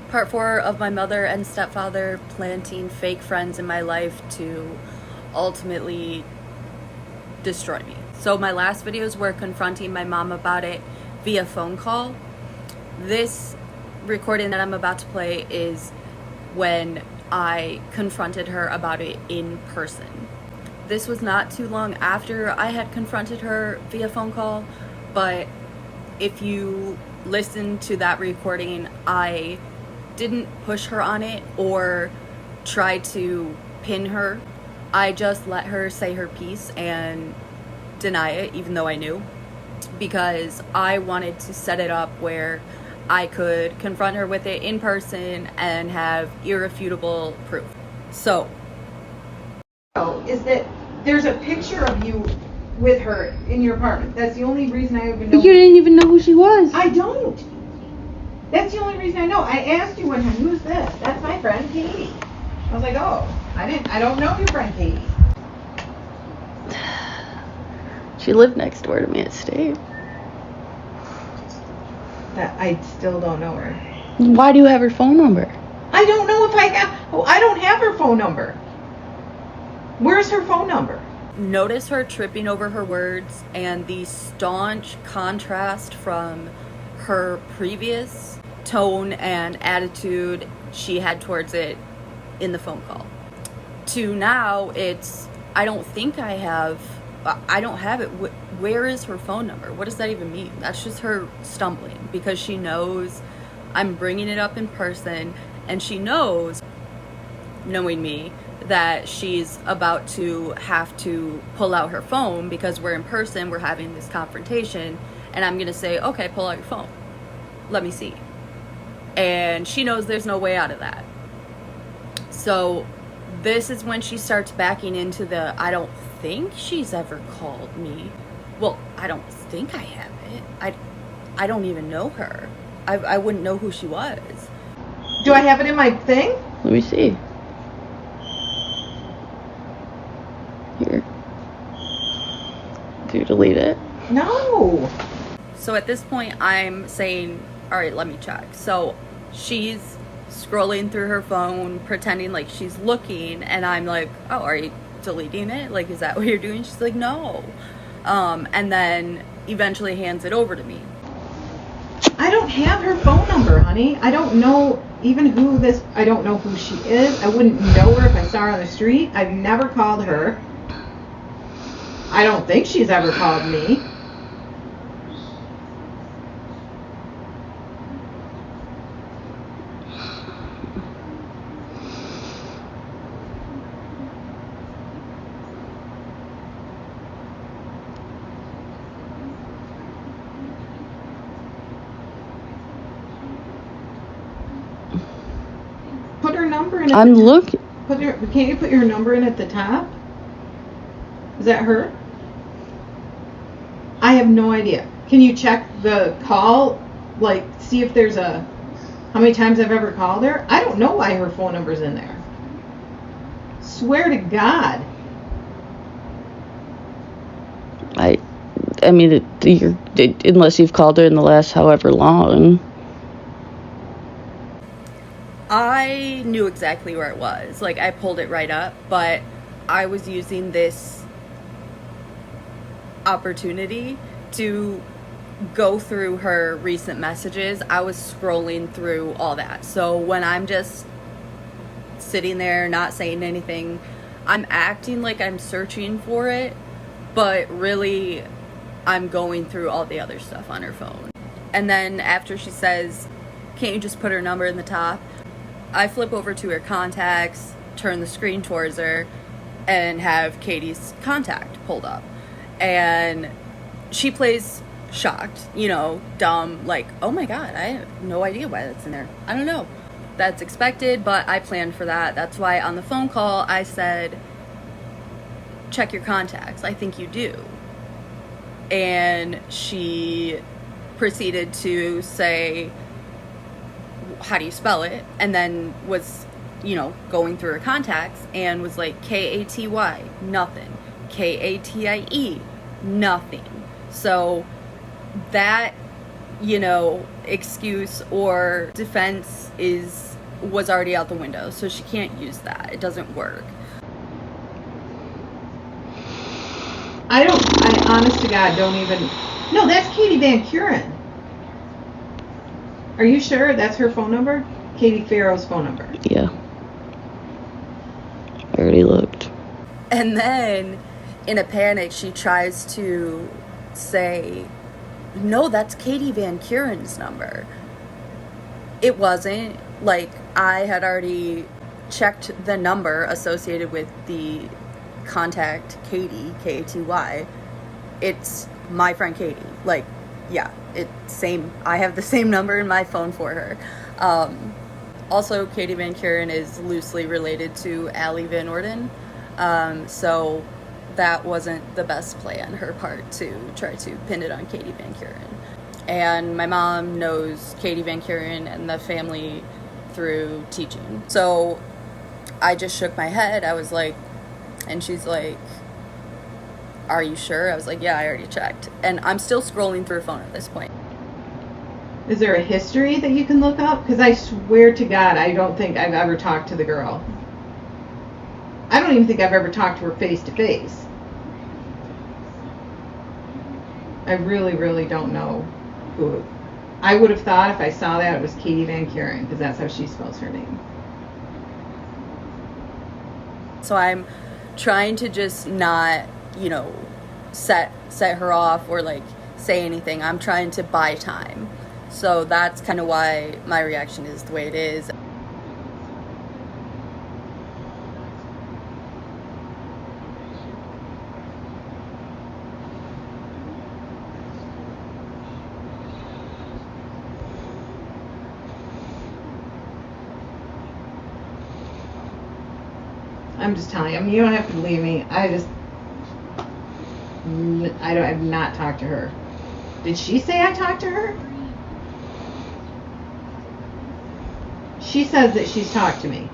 Part 4 of my mother and stepfather planting fake friends in my life to ultimately destroy me. So my last videos were confronting my mom about it via phone call. This recording that I'm about to play is when I confronted her about it in person. This was not too long after I had confronted her via phone call, but if you listen to that recording, I didn't push her on it or try to pin her. I just let her say her piece and deny it, even though I knew, because I wanted to set it up where I could confront her with it in person and have irrefutable proof. So, is that there's a picture of you with her in your apartment. That's the only reason I even know. But you didn't even know who she was. I don't. That's the only reason I know. I asked you one time, who's this? That's my friend Katie. I was like, oh, I don't know your friend Katie. She lived next door to me at State. That I still don't know her. Why do you have her phone number? I don't know if I have. Oh, I don't have her phone number. Where's her phone number? notice her tripping over her words and the staunch contrast from her previous tone and attitude she had towards it in the phone call to now it's I don't have it. Where is her phone number? What does that even mean? That's just her stumbling because she knows I'm bringing it up in person, and she knows, knowing me, that she's about to have to pull out her phone because we're in person, we're having this confrontation, and I'm gonna say, okay, pull out your phone, let me see. And she knows there's no way out of that. So this is when she starts backing into the, I don't think she's ever called me. Well, I don't think I have it. I don't even know her. I wouldn't know who she was. Do I have it in my thing? Let me see. Here. Do you delete it? No. So at this point, I'm saying, all right, let me check. So she's scrolling through her phone, pretending like she's looking, and I'm like, oh, are you deleting it? Like, is that what you're doing? She's like, no. And then eventually hands it over to me. I don't have her phone number, honey. I don't know even I don't know who she is. I wouldn't know her if I saw her on the street. I've never called her. I don't think she's ever called me. Put her number in. I'm looking. Can't you put your number in at the top? Is that her? I have no idea. Can you check the call? Like, see if there's how many times I've ever called her? I don't know why her phone number's in there. Swear to God. I mean, unless you've called her in the last however long. I knew exactly where it was. Like, I pulled it right up, but I was using this opportunity to go through her recent messages. I was scrolling through all that. So when I'm just sitting there not saying anything, I'm acting like I'm searching for it, but really I'm going through all the other stuff on her phone. And then after she says, can't you just put her number in the top? I flip over to her contacts, turn the screen towards her, and have Katie's contact pulled up. And she plays shocked, dumb, like, oh my God, I have no idea why that's in there. I don't know. That's expected, but I planned for that. That's why on the phone call I said, check your contacts. I think you do. And she proceeded to say, how do you spell it? And then was, going through her contacts and was like, Katy, nothing. Katie, nothing. So that excuse or defense was already out the window, so she can't use that. It doesn't work. I honest to God don't even... No, that's Katie Van Kuren. Are you sure that's her phone number? Katie Farrow's phone number. Yeah. I already looked. And then, in a panic, she tries to say, no, that's Katie Van Kuren's number. It wasn't. Like, I had already checked the number associated with the contact Katie, Katy. It's my friend Katie. Like, yeah, it's same. I have the same number in my phone for her. Also, Katie Van Kuren is loosely related to Allie Van Orden. So that wasn't the best play on her part to try to pin it on Katie Van Kuren. And my mom knows Katie Van Kuren and the family through teaching. So I just shook my head. I was like, and she's like, are you sure? I was like, yeah, I already checked. And I'm still scrolling through her phone at this point. Is there a history that you can look up? Because I swear to God, I don't think I've ever talked to the girl. I don't even think I've ever talked to her face to face. I really, really don't know who. I would have thought if I saw that it was Katie Van Kuren, because that's how she spells her name. So I'm trying to just not, set her off or like say anything. I'm trying to buy time. So that's kind of why my reaction is the way it is. I'm just telling you. I mean, you don't have to believe me. I've not talked to her. Did she say I talked to her? She says that she's talked to me.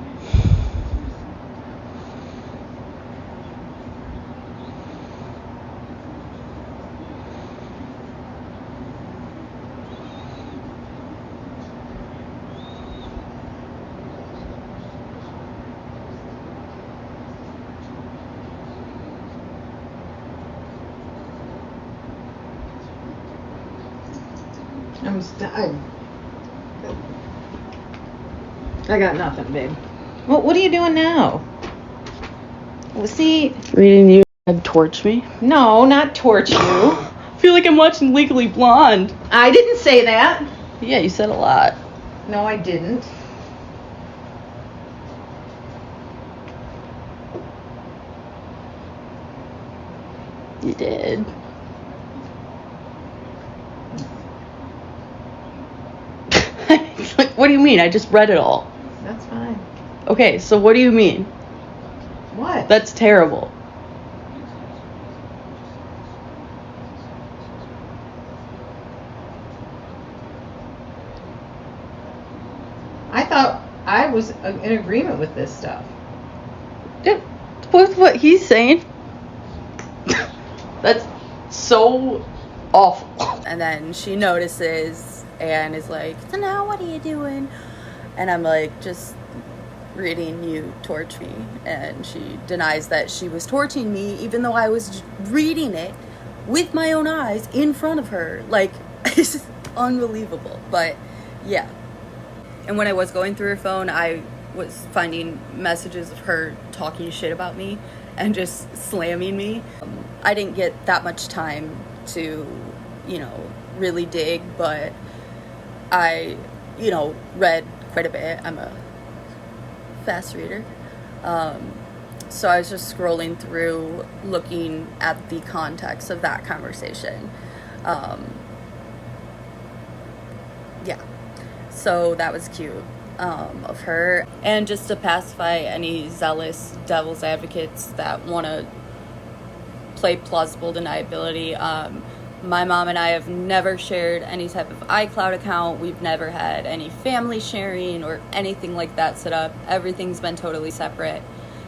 I got nothing, babe. What are you doing now? Well, see... Reading you and torch me? No, not torch you. I feel like I'm watching Legally Blonde. I didn't say that. Yeah, you said a lot. No, I didn't. You did. Like, what do you mean? I just read it all. That's fine. Okay, so what do you mean? What? That's terrible. I thought I was in agreement with this stuff. With what he's saying? That's so awful. And then she notices and is like, so now what are you doing? And I'm like, just reading you torch me. And she denies that she was torching me, even though I was reading it with my own eyes in front of her. Like, it's just unbelievable. But yeah. And when I was going through her phone, I was finding messages of her talking shit about me and just slamming me. I didn't get that much time to, really dig, but I, read quite a bit. I'm a fast reader. So I was just scrolling through, looking at the context of that conversation. Yeah. So that was cute of her. And just to pacify any zealous devil's advocates that want to play plausible deniability, my mom and I have never shared any type of iCloud account. We've never had any family sharing or anything like that set up. Everything's been totally separate.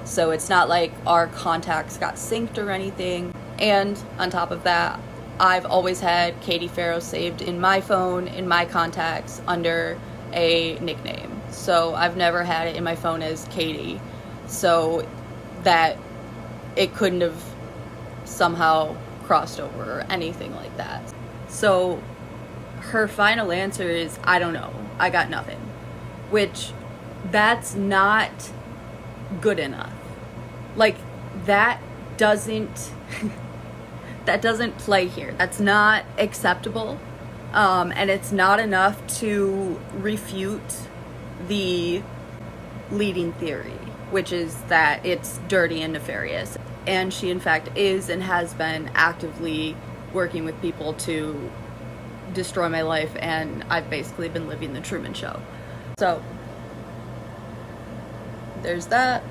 So it's not like our contacts got synced or anything. And on top of that, I've always had Katie Farrow saved in my phone, in my contacts, under a nickname. So I've never had it in my phone as Katie, so that it couldn't have somehow crossed over or anything like that. So her final answer is, I don't know, I got nothing, which that's not good enough. Like, that doesn't that doesn't play here. That's not acceptable, and it's not enough to refute the leading theory, which is that it's dirty and nefarious. And she in fact is and has been actively working with people to destroy my life, and I've basically been living the Truman Show. So there's that.